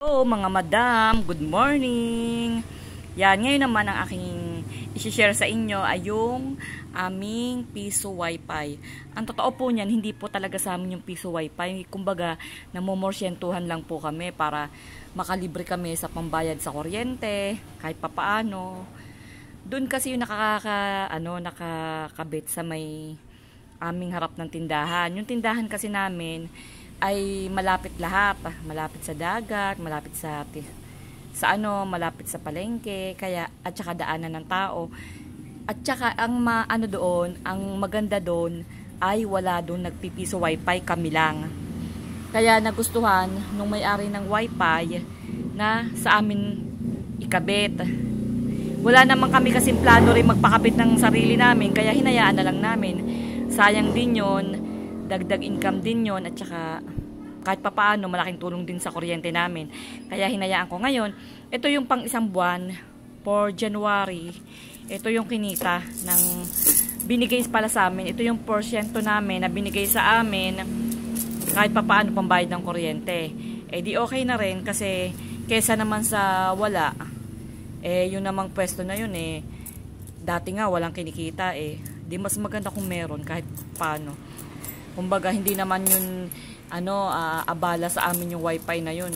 Hello mga madam, good morning. Yan, ngayon naman ang aking i-share sa inyo ay yung aming piso wifi. Ang totoo po niyan, hindi po talaga sa amin yung piso wifi. Kumbaga, namomorsyentuhan lang po kami para makalibre kami sa pambayad sa kuryente, kahit papaano. Doon kasi yung nakakabit sa may aming harap ng tindahan. Yung tindahan kasi namin ay malapit lahat, malapit sa dagat, malapit malapit sa palengke, kaya at saka daanan ng tao. At saka ang ang maganda doon ay wala doon nagpipiso wifi, kami lang. Kaya nagustuhan nung may-ari ng wifi na sa amin ikabit. Wala naman kami kasing plano rin magpakabit ng sarili namin, kaya hinayaan na lang namin. Sayang din yon, dagdag income din yon, at saka kahit papaano malaking tulong din sa kuryente namin. Kaya hinayaan ko ngayon. Ito yung pang isang buwan for January. Ito yung kinita ng binigay pala sa amin. Ito yung porsyento namin na binigay sa amin kahit papaano pambayad ng kuryente. Eh di okay na rin kasi kesa naman sa wala. Yun namang pwesto na yun dati nga walang kinikita di mas maganda kung meron kahit paano. Kumbaga hindi naman yun abala sa amin yung wifi na yun,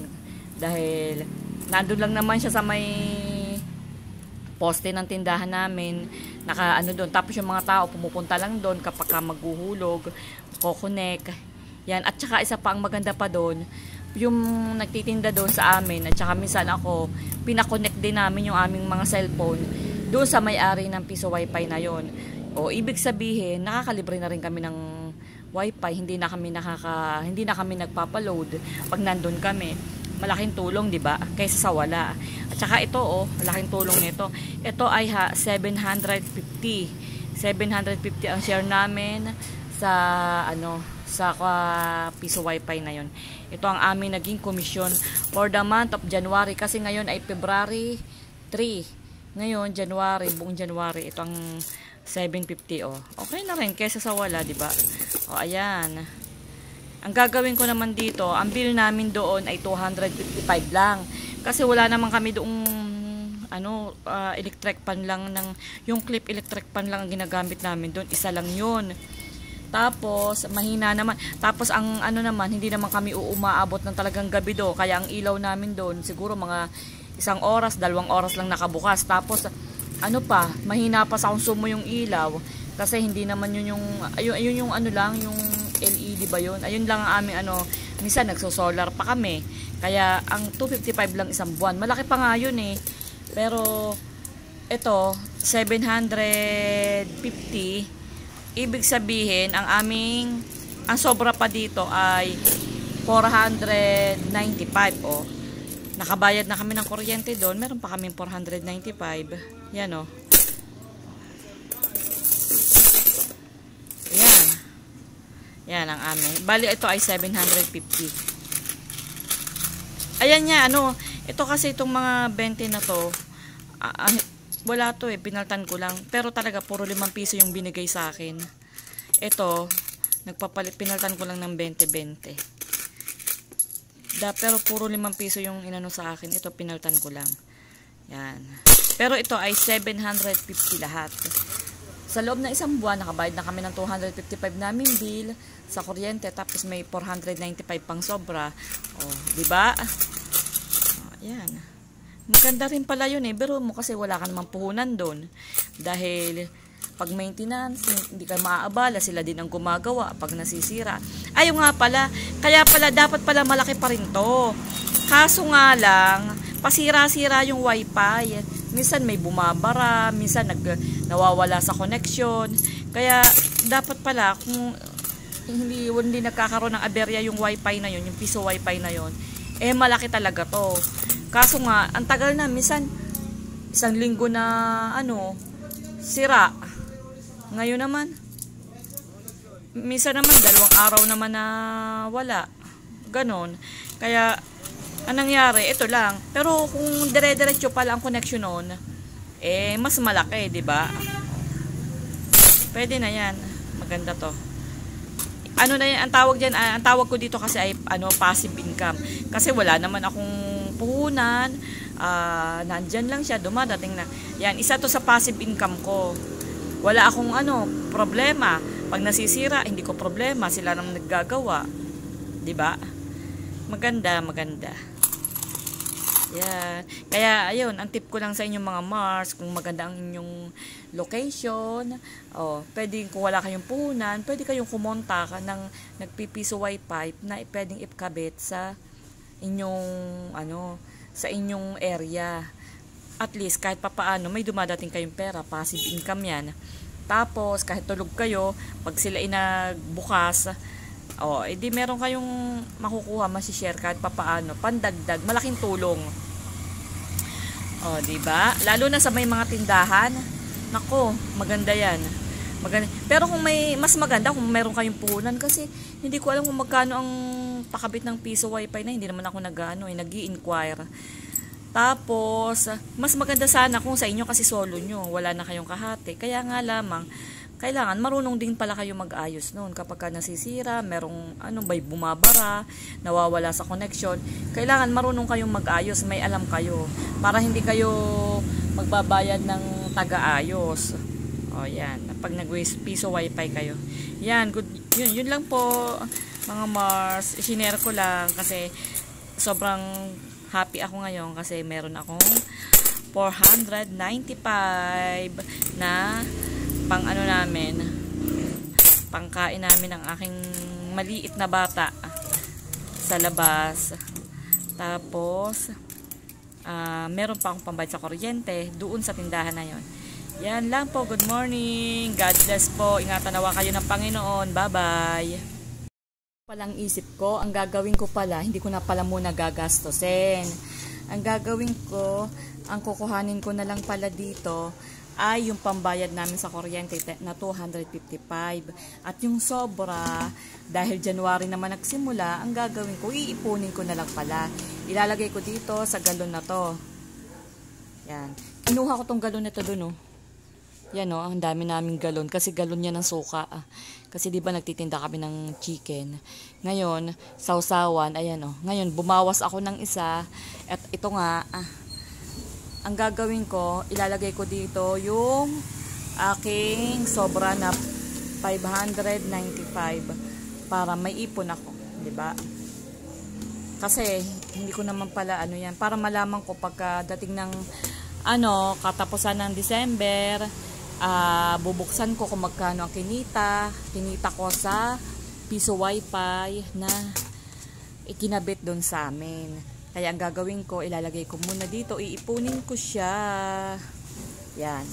dahil nandun lang naman siya sa may poste ng tindahan namin, doon, tapos yung mga tao pumupunta lang doon kapag maghuhulog, kukonek yan. At saka isa pa ang maganda pa doon, yung nagtitinda doon sa amin, at saka minsan ako pinakonect din namin yung aming mga cellphone doon sa may-ari ng piso wifi na yon. Ibig sabihin nakakalibre na rin kami ng wifi, hindi na kami nagpapaload pag nandun kami. Malaking tulong, 'di ba? Kaysa sa wala. At saka ito malaking tulong nito. Ito ay 750 ang share namin sa piso wifi na 'yon. Ito ang aming naging komisyon for the month of January, kasi ngayon ay February 3. Ngayon January, buong January, ito ang 750 okay na rin kaysa sa wala, di ba? Ayan. Ang gagawin ko naman dito, ang bill namin doon ay 255 lang. Kasi wala naman kami doong electric pan lang yung clip electric pan lang ang ginagamit namin doon. Isa lang 'yun. Tapos mahina naman. Tapos ang hindi naman kami umaabot ng talagang gabi do. Kaya ang ilaw namin doon siguro mga 1 oras, 2 oras lang nakabukas. Tapos mahina pa sa konsumo yung ilaw kasi hindi naman yun yung yung LED ba yun? Ayun lang ang aming minsan nagso-solar pa kami. Kaya ang 255 lang isang buwan. Malaki pa nga yun Pero ito 750, ibig sabihin ang sobra pa dito ay 495 nakabayad na kami ng kuryente doon. Meron pa kaming 495. Yan Yan ang amin. Bali ito ay 750. Ayan niya, ito kasi itong mga 20 na to, wala to pinaltan ko lang. Pero talaga puro 5 piso yung binigay sa akin. Ito, pinaltan ko lang ng 20-20. Pero puro 5 piso yung sa akin. Ito pinaltan ko lang. Yan. Pero ito ay 750 lahat. Sa loob ng isang buwan, nakabayad na kami ng 255 namin bill sa kuryente. Tapos may 495 pang sobra. Di ba? Yan. Maganda rin pala yun Pero mo kasi wala ka namang puhunan doon. Dahil pag maintenance, hindi ka maaabala, sila din ang gumagawa pag nasisira. Ayun nga pala, kaya pala dapat pala malaki pa rin to. Kaso nga lang, pasira-sira yung wifi. Minsan may bumabara, minsan nawawala sa connection. Kaya dapat pala kung hindi nagkakaroon ng aberya yung wifi na yun, yung piso wifi na yun, malaki talaga to. Kaso nga, ang tagal na, minsan 1 linggo na sira. Ngayon naman, minsan naman 2 araw naman na wala. Ganon. Kaya, anong nangyari? Ito lang. Pero kung dire-diretso pala ang connection noon, mas malaki, di ba? Pwede na yan. Maganda to. Ang tawag diyan, ang tawag ko dito kasi ay passive income. Kasi wala naman akong puhunan, nandyan lang siya, dumadating na. Yan, isa to sa passive income ko. Wala akong problema. Pag nasisira, hindi ko problema. Sila nang naggagawa. 'Di ba? Maganda, maganda. Yan. Kaya, ayun, ang tip ko lang sa inyong mga Mars, kung maganda ang inyong location, pwedeng kung wala kayong puhunan, pwede kayong kumonta ka ng nagpipiso wifi na pwedeng ikabit sa inyong, sa inyong area. At least, kahit papaano, may dumadating kayong pera, passive income yan. Tapos, kahit tulog kayo, pag sila inagbukas, edi meron kayong makukuha, masishare kahit papaano, pandagdag, malaking tulong. Diba? Lalo na sa may mga tindahan, nako, maganda yan. Maganda. Pero kung mas maganda kung meron kayong puhunan, kasi hindi ko alam kung magkano ang pakabit ng piso wifi na, hindi naman ako nag-i-inquire. Tapos, mas maganda sana kung sa inyo kasi solo nyo, wala na kayong kahati. Kaya nga lamang, kailangan marunong din pala kayo mag-ayos noon. Kapag ka nasisira, merong may bumabara, nawawala sa connection, kailangan marunong kayong mag-ayos, may alam kayo, para hindi kayo magbabayad ng taga-ayos. Yan, pag nag-piso wifi kayo. Yan, good. Yun lang po, mga Mars. I-share ko lang kasi sobrang happy ako ngayon kasi meron akong 495 na pangkain namin ng aking maliit na bata sa labas. Tapos meron pa akong pambayad sa kuryente doon sa tindahan na yon. Yan lang po. Good morning. God bless po. Ingatan nawa kayo ng Panginoon. Bye-bye. Palang isip ko, ang gagawin ko pala, hindi ko na pala muna gagastusin. Ang gagawin ko, ang kukuhanin ko na lang pala dito ay yung pambayad namin sa kuryente na 255. At yung sobra, dahil January naman nagsimula, ang gagawin ko, iipunin ko na lang pala. Ilalagay ko dito sa galon na to. Yan. Kinuha ko tong galon na to dun, Yan, ang dami naming galon. Kasi galon yan ng suka. Kasi di ba nagtitinda kami ng chicken. Ngayon, sausawan, ayan, Ngayon, bumawas ako ng isa. At ito nga, ang gagawin ko, ilalagay ko dito yung aking sobra na 595 para may ipon ako, di ba? Kasi hindi ko naman pala yan, para malaman ko pagkadating ng katapusan ng December, bubuksan ko kung magkano ang kinita ko sa piso wifi na ikinabit doon sa amin. Kaya ang gagawin ko, ilalagay ko muna dito, iipunin ko siya. Yan.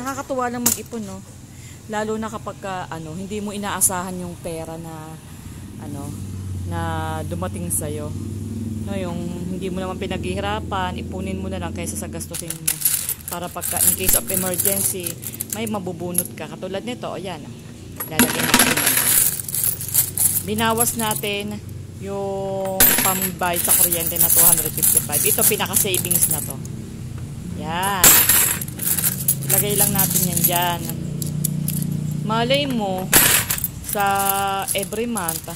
Nakakatuwa lang mag-ipon, Lalo na kapag hindi mo inaasahan yung pera na na dumating sa'yo. Yung hindi mo naman pinaghihirapan, ipunin mo na lang kaysa sa gastusin mo. Para pagka in case of emergency, may mabubunot ka. Katulad nito, ayan. Lalagay natin. Binawas natin yung pambayad sa kuryente na 255. Ito pinaka-savings na to. Yan. Lagay lang natin yan dyan. Malay mo, sa every month,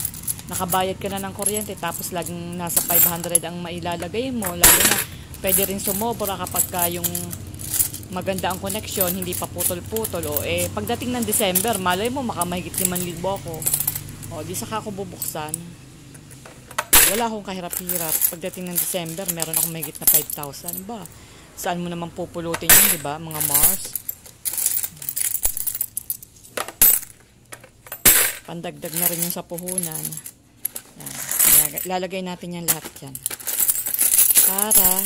nakabayad ka na ng kuryente, tapos laging nasa 500 ang mailalagay mo. Lalo na, pwede rin sumobra kapag yung maganda ang connection, hindi pa putol-putol. Pagdating ng December, malay mo, makamahigit 5,000 ako. Di saka ako bubuksan. Wala akong kahirap-hirap. Pagdating ng December, meron akong mahigit na 5,000. Ba? Saan mo naman pupulutin yun, di ba, mga Mars? Pandagdag na rin yung sa puhunan. Yan. Lalagay natin yan lahat yan. Para,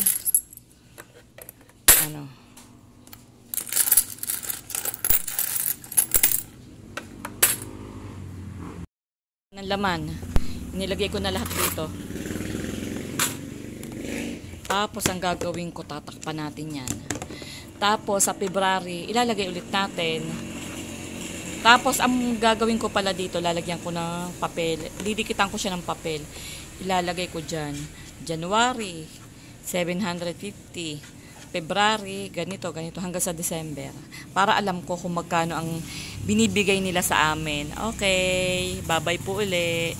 ng laman. Nilagay ko na lahat dito. Tapos, ang gagawin ko, tatakpan natin yan. Tapos, sa February, ilalagay ulit natin. Tapos, ang gagawin ko pala dito, lalagyan ko ng papel. Didikitan ko siya ng papel. Ilalagay ko dyan. January, 750. February, ganito, hanggang sa December. Para alam ko kung magkano ang binibigay nila sa amin. Okay, bye-bye po uli.